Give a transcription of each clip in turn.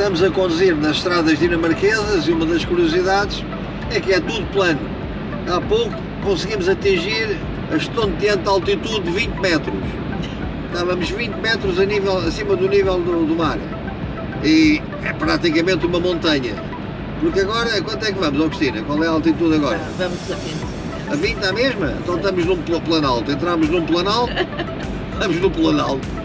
Estamos a conduzir nas estradas dinamarquesas e uma das curiosidades é que é tudo plano. Há pouco conseguimos atingir a estonteante altitude de 20 metros. Estávamos 20 metros acima do nível do mar. E é praticamente uma montanha. Porque agora, quanto é que vamos, Agostina? Qual é a altitude agora? Vamos a 20. A 20 à mesma? Então estamos num planalto. Entramos num planalto, estamos no planalto.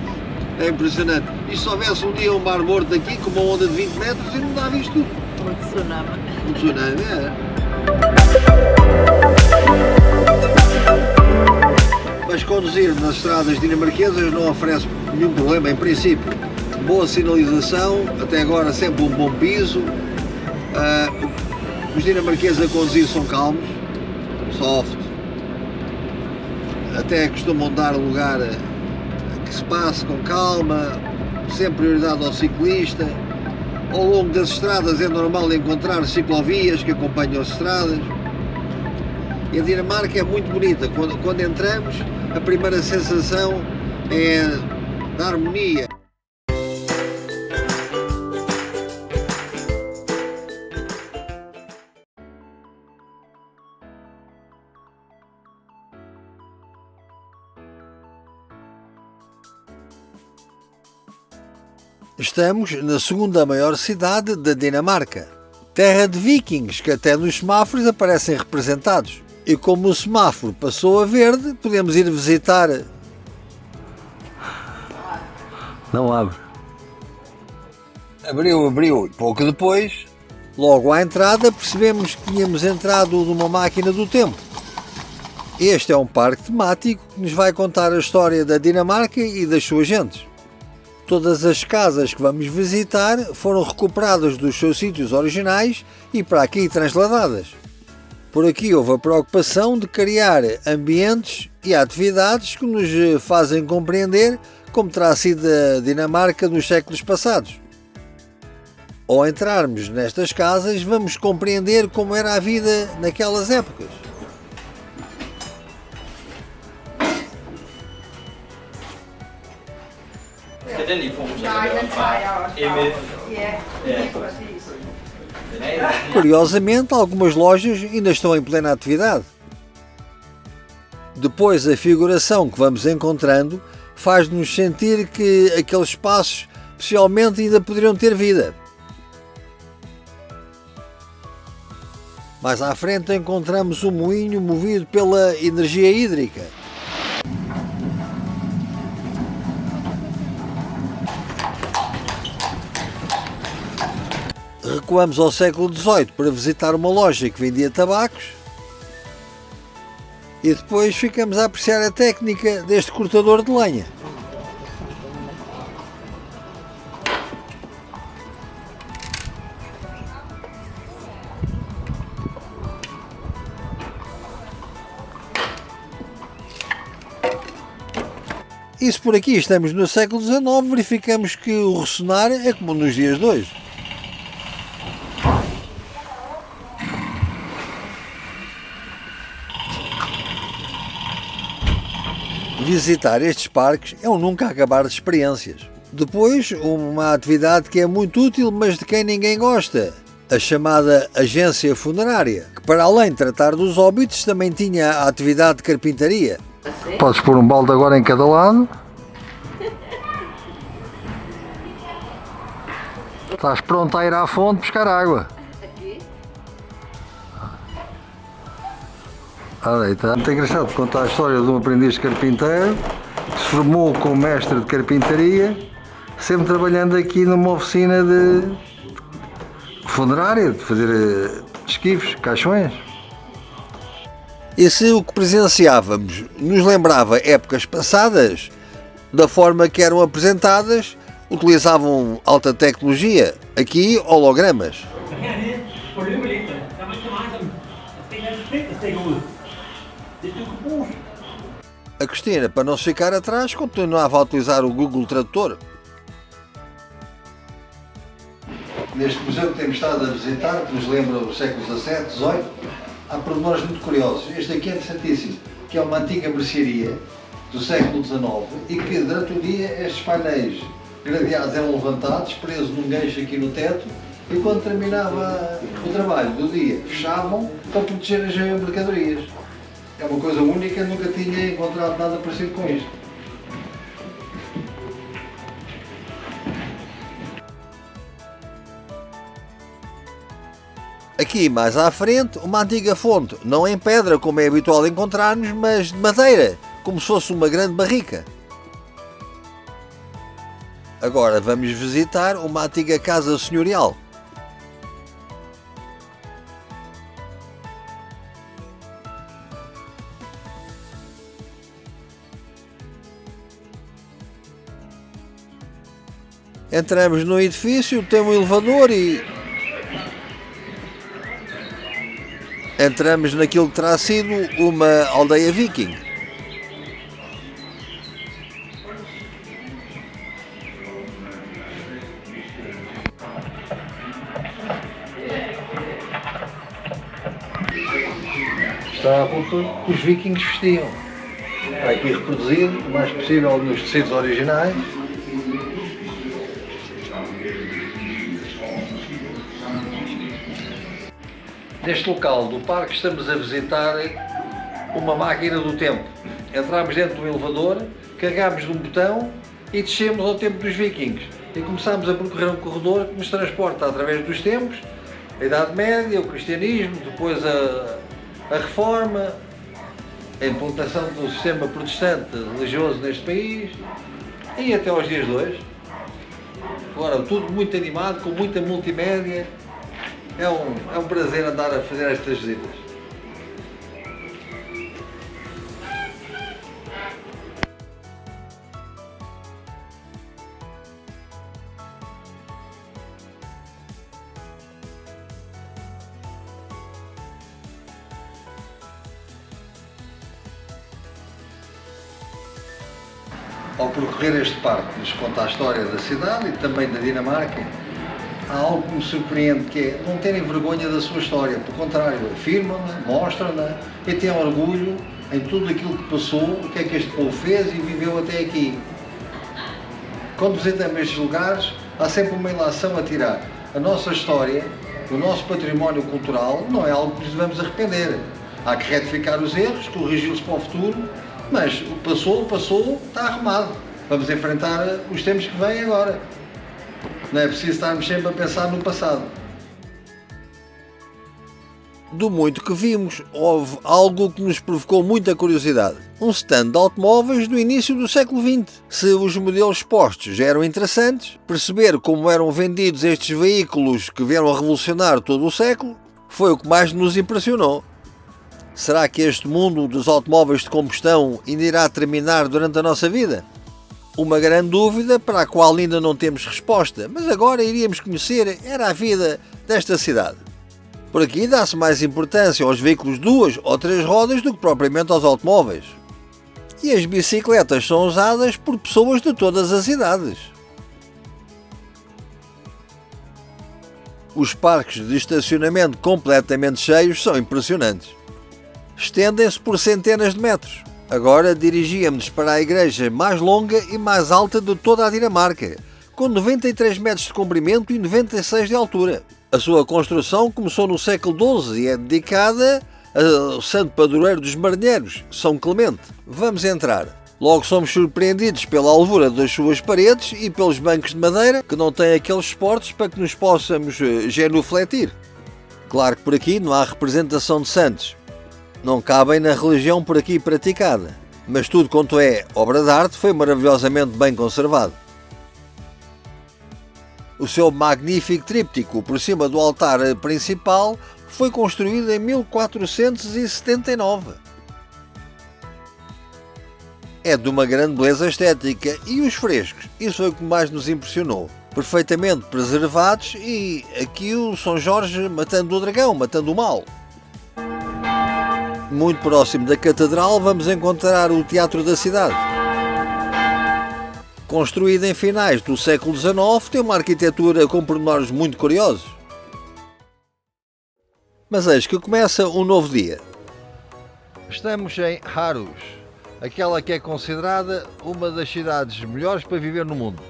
É impressionante. E se houvesse um dia um mar morto aqui, com uma onda de 20 metros, eu não dava isto tudo. Um tsunami. Um tsunami, é. Mas conduzir nas estradas dinamarquesas não oferece nenhum problema, em princípio. Boa sinalização, até agora sempre um bom piso. Os dinamarqueses a conduzir são calmos, soft. Até costumam dar lugar a que se passe com calma, sempre prioridade ao ciclista. Ao longo das estradas é normal encontrar ciclovias que acompanham as estradas. E a Dinamarca é muito bonita. Quando entramos, a primeira sensação é da harmonia. Estamos na segunda maior cidade da Dinamarca, terra de vikings que até nos semáforos aparecem representados. E como o semáforo passou a verde, podemos ir visitar. Não abre. Abriu. Pouco depois, logo à entrada, percebemos que tínhamos entrado numa máquina do tempo. Este é um parque temático que nos vai contar a história da Dinamarca e das suas gentes. Todas as casas que vamos visitar foram recuperadas dos seus sítios originais e para aqui transladadas. Por aqui houve a preocupação de criar ambientes e atividades que nos fazem compreender como terá sido a Dinamarca nos séculos passados. Ao entrarmos nestas casas, vamos compreender como era a vida naquelas épocas. Skal den i pose? Nej, den tager jeg også. MF? Ja, præcis. Curiosamente, algumas lojas ainda estão em plena atividade. Depois, a figuração que vamos encontrando faz-nos sentir que aqueles espaços possivelmente ainda poderiam ter vida. Mais à frente encontramos um moinho movido pela energia hídrica. Recuamos ao século XVIII para visitar uma loja que vendia tabacos e depois ficamos a apreciar a técnica deste cortador de lenha. E se por aqui estamos no século XIX, verificamos que o ressonar é como nos dias de hoje. Visitar estes parques é um nunca acabar de experiências. Depois, uma atividade que é muito útil, mas de quem ninguém gosta, a chamada agência funerária, que para além de tratar dos óbitos, também tinha a atividade de carpintaria. Podes pôr um balde agora em cada lado. Estás pronto a ir à fonte buscar água. Olha, está muito engraçado contar a história de um aprendiz de carpinteiro que se formou como mestre de carpintaria, sempre trabalhando aqui numa oficina de funerária, de fazer esquifes, caixões. E se o que presenciávamos nos lembrava épocas passadas, da forma que eram apresentadas, utilizavam alta tecnologia, aqui hologramas. A Cristina, para não se ficar atrás, continuava a utilizar o Google Tradutor. Neste museu que temos estado a visitar, que nos lembra os séculos XVII, XVIII, há pormenores muito curiosos. Este aqui é interessantíssimo, que é uma antiga mercearia do século XIX e que durante o dia estes painéis gradeados eram levantados, presos num gancho aqui no teto, e quando terminava o trabalho do dia, fechavam para proteger as mercadorias. É uma coisa única, nunca tinha encontrado nada parecido com isto. Aqui mais à frente, uma antiga fonte, não em pedra como é habitual encontrarmos, mas de madeira, como se fosse uma grande barrica. Agora vamos visitar uma antiga casa senhorial. Entramos no edifício, tem um elevador e entramos naquilo que terá sido uma aldeia viking. Está a roupa que os vikings vestiam. Está aqui reproduzido o mais possível nos tecidos originais. Neste local do parque estamos a visitar uma máquina do tempo. Entramos dentro do elevador, carregamos num botão e descemos ao tempo dos vikings. E começamos a percorrer um corredor que nos transporta através dos tempos, a Idade Média, o cristianismo, depois a reforma, a implantação do sistema protestante religioso neste país e até aos dias de hoje. Agora, tudo muito animado, com muita multimédia. É um prazer andar a fazer estas visitas. Ao percorrer este parque que nos conta a história da cidade e também da Dinamarca, há algo que me surpreende, que é não terem vergonha da sua história, pelo contrário, afirmam-na, mostram-na e têm orgulho em tudo aquilo que passou, o que é que este povo fez e viveu até aqui. Quando visitamos estes lugares, há sempre uma ilação a tirar. A nossa história, o nosso património cultural, não é algo que nos devemos arrepender. Há que retificar os erros, corrigi-los para o futuro, mas o passou, está arrumado. Vamos enfrentar os tempos que vêm agora. Não é preciso estarmos sempre a pensar no passado. Do muito que vimos, houve algo que nos provocou muita curiosidade. Um stand de automóveis do início do século XX. Se os modelos expostos já eram interessantes, perceber como eram vendidos estes veículos que vieram a revolucionar todo o século foi o que mais nos impressionou. Será que este mundo dos automóveis de combustão ainda irá terminar durante a nossa vida? Uma grande dúvida para a qual ainda não temos resposta, mas agora iríamos conhecer era a vida desta cidade. Por aqui dá-se mais importância aos veículos de 2 ou 3 rodas do que propriamente aos automóveis. E as bicicletas são usadas por pessoas de todas as idades. Os parques de estacionamento completamente cheios são impressionantes. Estendem-se por centenas de metros. Agora dirigíamos-nos para a igreja mais longa e mais alta de toda a Dinamarca, com 93 metros de comprimento e 96 de altura. A sua construção começou no século XII e é dedicada ao santo padroeiro dos marinheiros, São Clemente. Vamos entrar. Logo somos surpreendidos pela alvura das suas paredes e pelos bancos de madeira, que não têm aqueles suportes para que nos possamos genufletir. Claro que por aqui não há representação de santos. Não cabem na religião por aqui praticada, mas tudo quanto é obra de arte foi maravilhosamente bem conservado. O seu magnífico tríptico por cima do altar principal foi construído em 1479. É de uma grande beleza estética e os frescos, isso foi o que mais nos impressionou. Perfeitamente preservados e aqui o São Jorge matando o dragão, matando o mal. Muito próximo da catedral vamos encontrar o Teatro da Cidade. Construído em finais do século XIX, tem uma arquitetura com pormenores muito curiosos. Mas eis que começa um novo dia. Estamos em Aarhus, aquela que é considerada uma das cidades melhores para viver no mundo.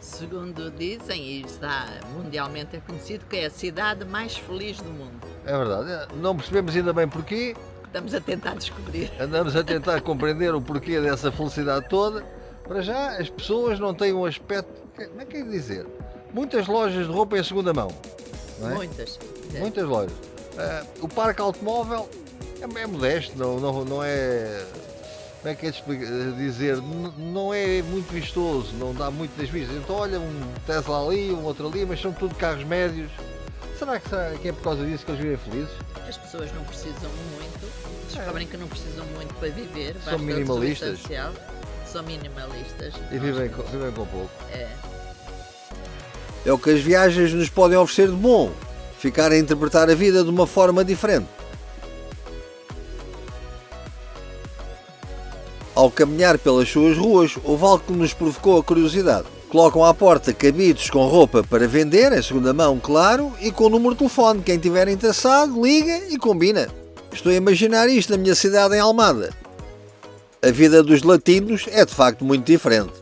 Segundo dizem, e está mundialmente reconhecido, que é a cidade mais feliz do mundo. É verdade. Não percebemos ainda bem porquê. Estamos a tentar descobrir. Andamos a tentar compreender o porquê dessa felicidade toda. Para já, as pessoas não têm um aspecto... Como é que é dizer? Muitas lojas de roupa em segunda mão. Não é? Muitas. Muitas lojas. O parque automóvel é modesto, não é... Como é que é de dizer? Não é muito vistoso, não dá muito das vistas. Então olha, um Tesla ali, um outro ali, mas são tudo carros médios. Será que é por causa disso que eles vivem felizes? As pessoas não precisam muito, descobrem que não precisam muito para viver. São minimalistas. São minimalistas. E vivem com pouco. É. O que as viagens nos podem oferecer de bom. Ficar a interpretar a vida de uma forma diferente. Ao caminhar pelas suas ruas, houve algo que nos provocou a curiosidade. Colocam à porta cabides com roupa para vender, em segunda mão, claro, e com o número de telefone. Quem estiver interessado, liga e combina. Estou a imaginar isto na minha cidade, em Almada. A vida dos latinos é de facto muito diferente.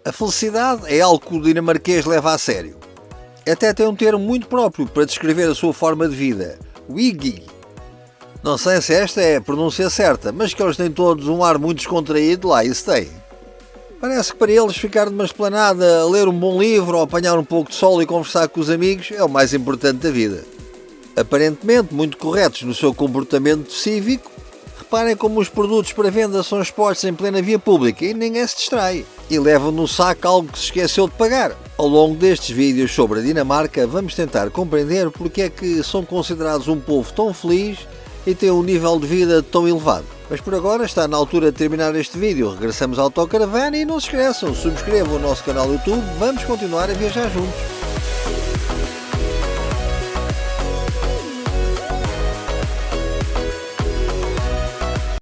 A felicidade é algo que o dinamarquês leva a sério. Até tem um termo muito próprio para descrever a sua forma de vida. Wiggy. Não sei se esta é a pronúncia certa, mas que eles têm todos um ar muito descontraído, lá isso tem. Parece que para eles ficar numa esplanada a ler um bom livro ou apanhar um pouco de sol e conversar com os amigos é o mais importante da vida. Aparentemente muito corretos no seu comportamento cívico, reparem como os produtos para venda são expostos em plena via pública e ninguém se distrai. E levam no saco algo que se esqueceu de pagar. Ao longo destes vídeos sobre a Dinamarca, vamos tentar compreender porque é que são considerados um povo tão feliz e têm um nível de vida tão elevado. Mas por agora está na altura de terminar este vídeo. Regressamos à autocaravana e não se esqueçam, subscrevam o nosso canal do YouTube, vamos continuar a viajar juntos.